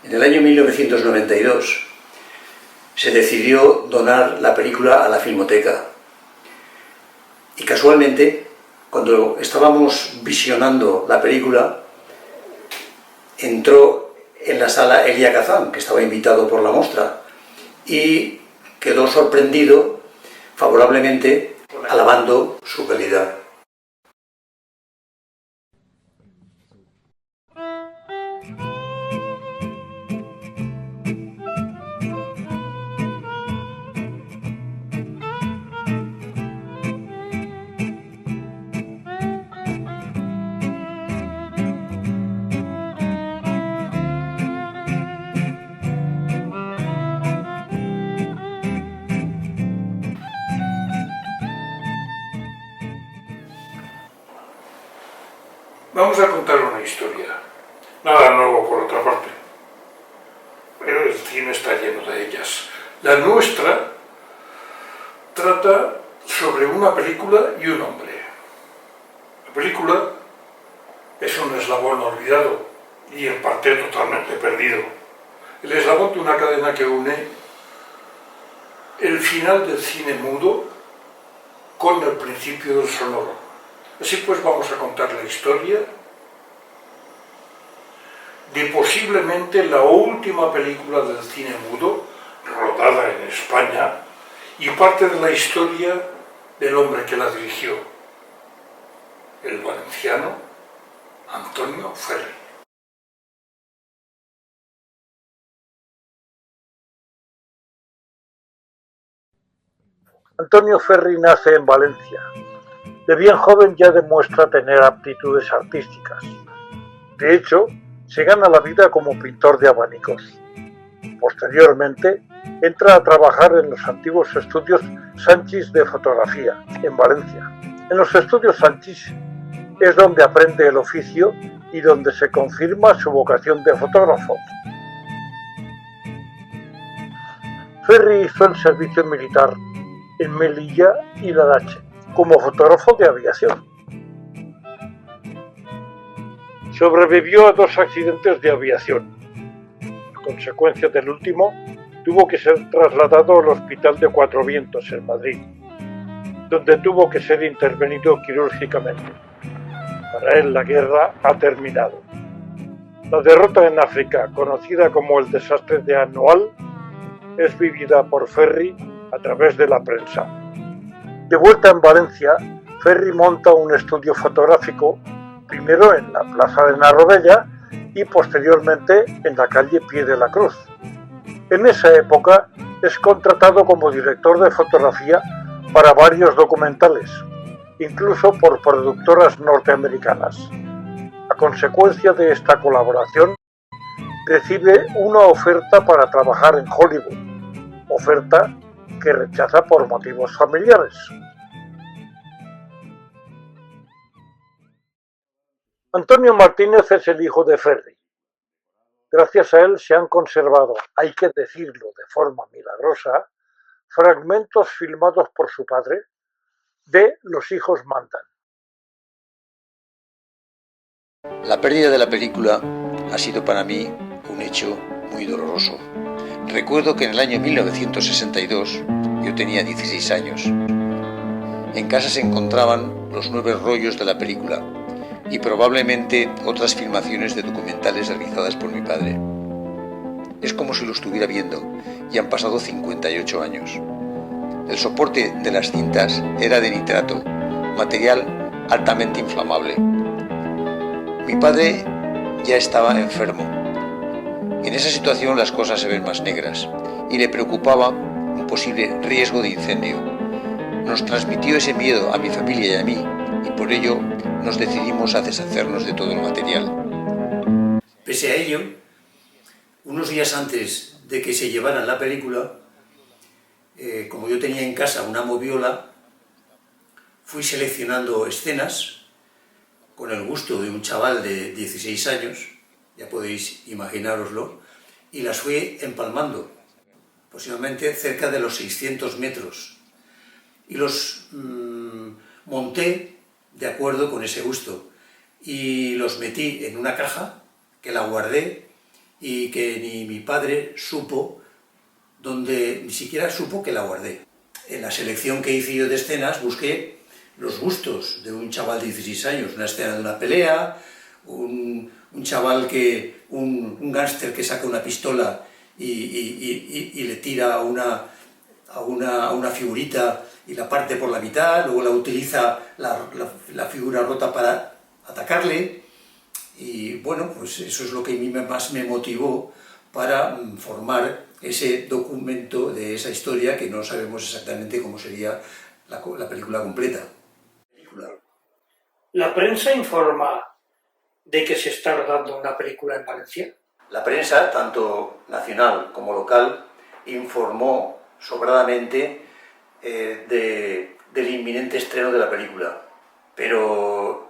En el año 1992 se decidió donar la película a la Filmoteca. Y casualmente, cuando estábamos visionando la película, entró en la sala Elia Kazan, que estaba invitado por la Mostra, y quedó sorprendido favorablemente, alabando su calidad. Vamos a contar una historia, nada nuevo por otra parte, pero el cine está lleno de ellas. La nuestra trata sobre una película y un hombre. La película es un eslabón olvidado y en parte totalmente perdido. El eslabón de una cadena que une el final del cine mudo con el principio del sonoro. Así pues vamos a contar la historia de posiblemente la última película del cine mudo rodada en España y parte de la historia del hombre que la dirigió, el valenciano Antonio Ferri. Antonio Ferri nace en Valencia. De bien joven ya demuestra tener aptitudes artísticas. De hecho, se gana la vida como pintor de abanicos. Posteriormente, entra a trabajar en los antiguos estudios Sanchis de fotografía, en Valencia. En los estudios Sanchis es donde aprende el oficio y donde se confirma su vocación de fotógrafo. Ferri hizo el servicio militar en Melilla y Larache como fotógrafo de aviación. Sobrevivió a 2 accidentes de aviación. A consecuencia del último, tuvo que ser trasladado al Hospital de Cuatro Vientos en Madrid, donde tuvo que ser intervenido quirúrgicamente. Para él la guerra ha terminado. La derrota en África, conocida como el desastre de Anual, es vivida por Ferri a través de la prensa. De vuelta en Valencia, Ferri monta un estudio fotográfico, primero en la Plaza de Narrobella y posteriormente en la calle Pie de la Cruz. En esa época es contratado como director de fotografía para varios documentales, incluso por productoras norteamericanas. A consecuencia de esta colaboración, recibe una oferta para trabajar en Hollywood, oferta que rechaza por motivos familiares. Antonio Martínez es el hijo de Ferri. Gracias a él se han conservado, hay que decirlo de forma milagrosa, fragmentos filmados por su padre de Los hijos mandan. La pérdida de la película ha sido para mí un hecho muy doloroso. Recuerdo que en el año 1962 yo tenía 16 años. En casa se encontraban los 9 rollos de la película y probablemente otras filmaciones de documentales realizadas por mi padre. Es como si lo estuviera viendo y han pasado 58 años. El soporte de las cintas era de nitrato, material altamente inflamable. Mi padre ya estaba enfermo. En esa situación las cosas se ven más negras y le preocupaba un posible riesgo de incendio. Nos transmitió ese miedo a mi familia y a mí y por ello nos decidimos a deshacernos de todo el material. Pese a ello, unos días antes de que se llevaran la película, como yo tenía en casa una moviola, fui seleccionando escenas con el gusto de un chaval de 16 años, ya podéis imaginároslo, y las fui empalmando, posiblemente cerca de los 600 metros, y los monté de acuerdo con ese gusto, y los metí en una caja, que la guardé, y que ni mi padre supo, donde ni siquiera supo que la guardé. En la selección que hice yo de escenas busqué los gustos de un chaval de 16 años, una escena de una pelea, un chaval un gángster que saca una pistola y le tira a una figurita y la parte por la mitad, luego la utiliza la figura rota para atacarle, y bueno, pues eso es lo que a mí más me motivó para formar ese documento de esa historia, que no sabemos exactamente cómo sería la película completa. ¿La prensa informa de que se está rodando una película en Valencia? La prensa, tanto nacional como local, informó sobradamente del inminente estreno de la película, pero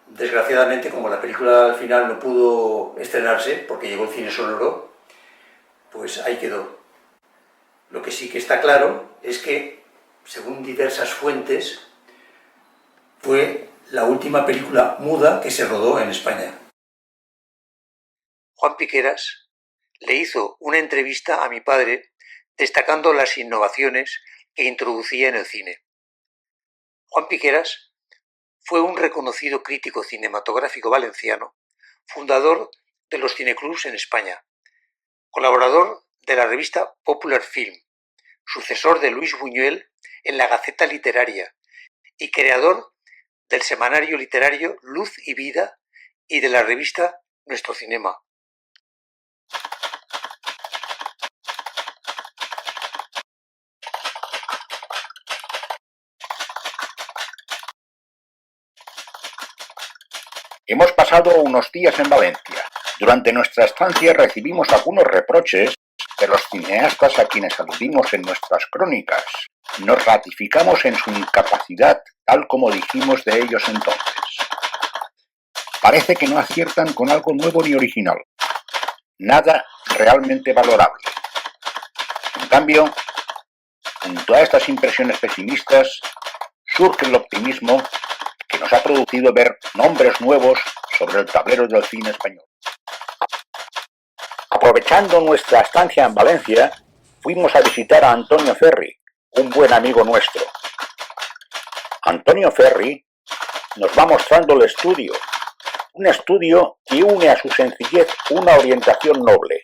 desgraciadamente, como la película al final no pudo estrenarse porque llegó el cine sonoro, pues ahí quedó. Lo que sí que está claro es que, según diversas fuentes, fue la última película muda que se rodó en España. Juan Piqueras le hizo una entrevista a mi padre destacando las innovaciones que introducía en el cine. Juan Piqueras fue un reconocido crítico cinematográfico valenciano, fundador de los cineclubs en España, colaborador de la revista Popular Film, sucesor de Luis Buñuel en la Gaceta Literaria y creador del semanario literario Luz y Vida y de la revista Nuestro Cinema. Hemos pasado unos días en Valencia. Durante nuestra estancia recibimos algunos reproches de los cineastas a quienes aludimos en nuestras crónicas. Nos ratificamos en su incapacidad, tal como dijimos de ellos entonces. Parece que no aciertan con algo nuevo ni original. Nada realmente valorable. En cambio, junto a estas impresiones pesimistas, surge el optimismo que nos ha producido ver nombres nuevos sobre el tablero del cine español. Aprovechando nuestra estancia en Valencia, fuimos a visitar a Antonio Ferri, un buen amigo nuestro. Antonio Ferri nos va mostrando el estudio, un estudio que une a su sencillez una orientación noble.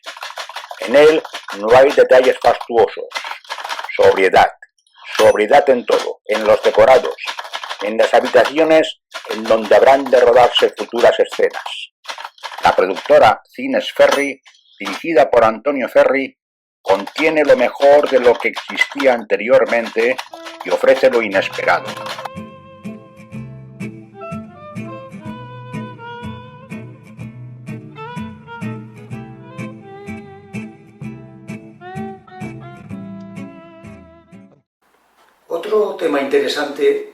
En él no hay detalles fastuosos, sobriedad en todo, en los decorados, en las habitaciones en donde habrán de rodarse futuras escenas. La productora Cines Ferri, dirigida por Antonio Ferri, contiene lo mejor de lo que existía anteriormente y ofrece lo inesperado. Otro tema interesante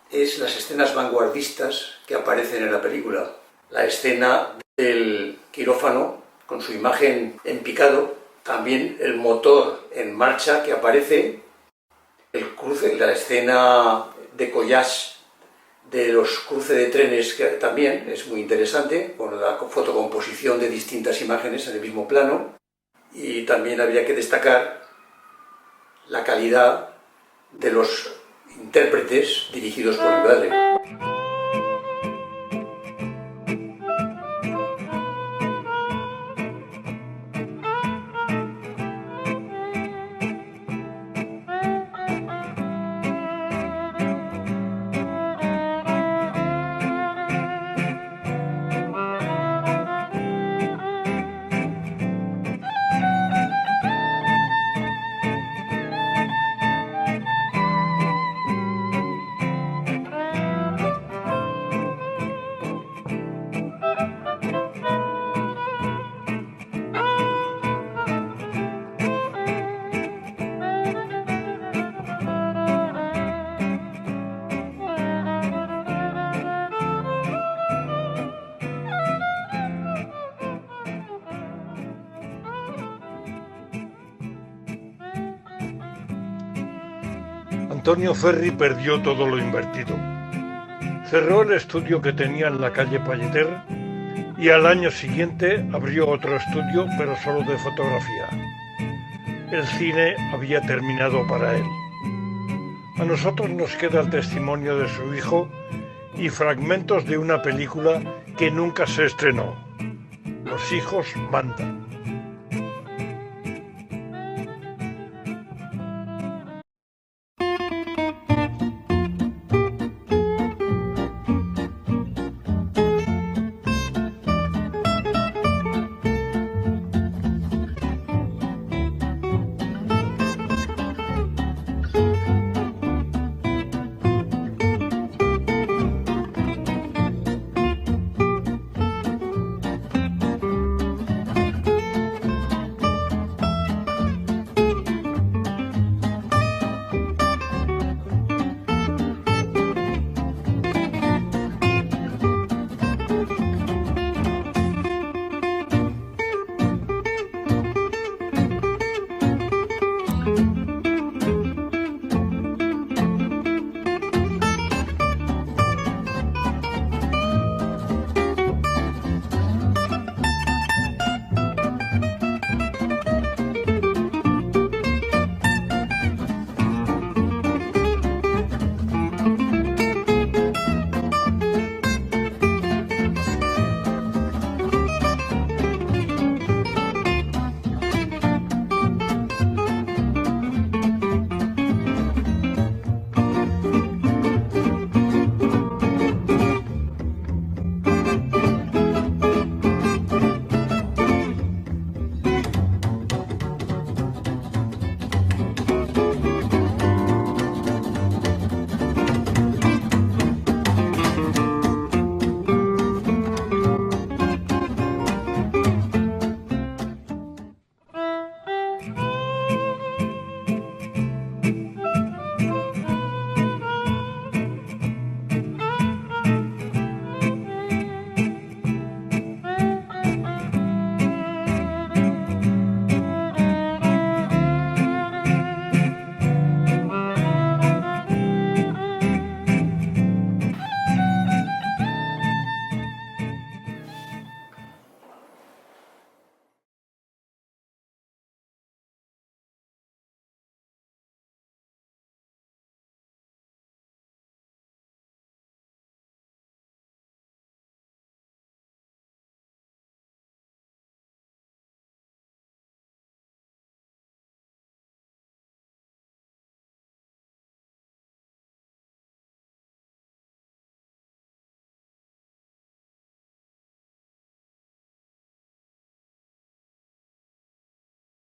es las escenas vanguardistas que aparecen en la película. La escena del quirófano con su imagen en picado, también el motor en marcha que aparece, el cruce, la escena de collage de los cruces de trenes, que también es muy interesante, con la fotocomposición de distintas imágenes en el mismo plano. Y también habría que destacar la calidad de los intérpretes dirigidos por mi padre. Antonio Ferri perdió todo lo invertido. Cerró el estudio que tenía en la calle Palleter y al año siguiente abrió otro estudio, pero solo de fotografía. El cine había terminado para él. A nosotros nos queda el testimonio de su hijo y fragmentos de una película que nunca se estrenó. Los hijos mandan.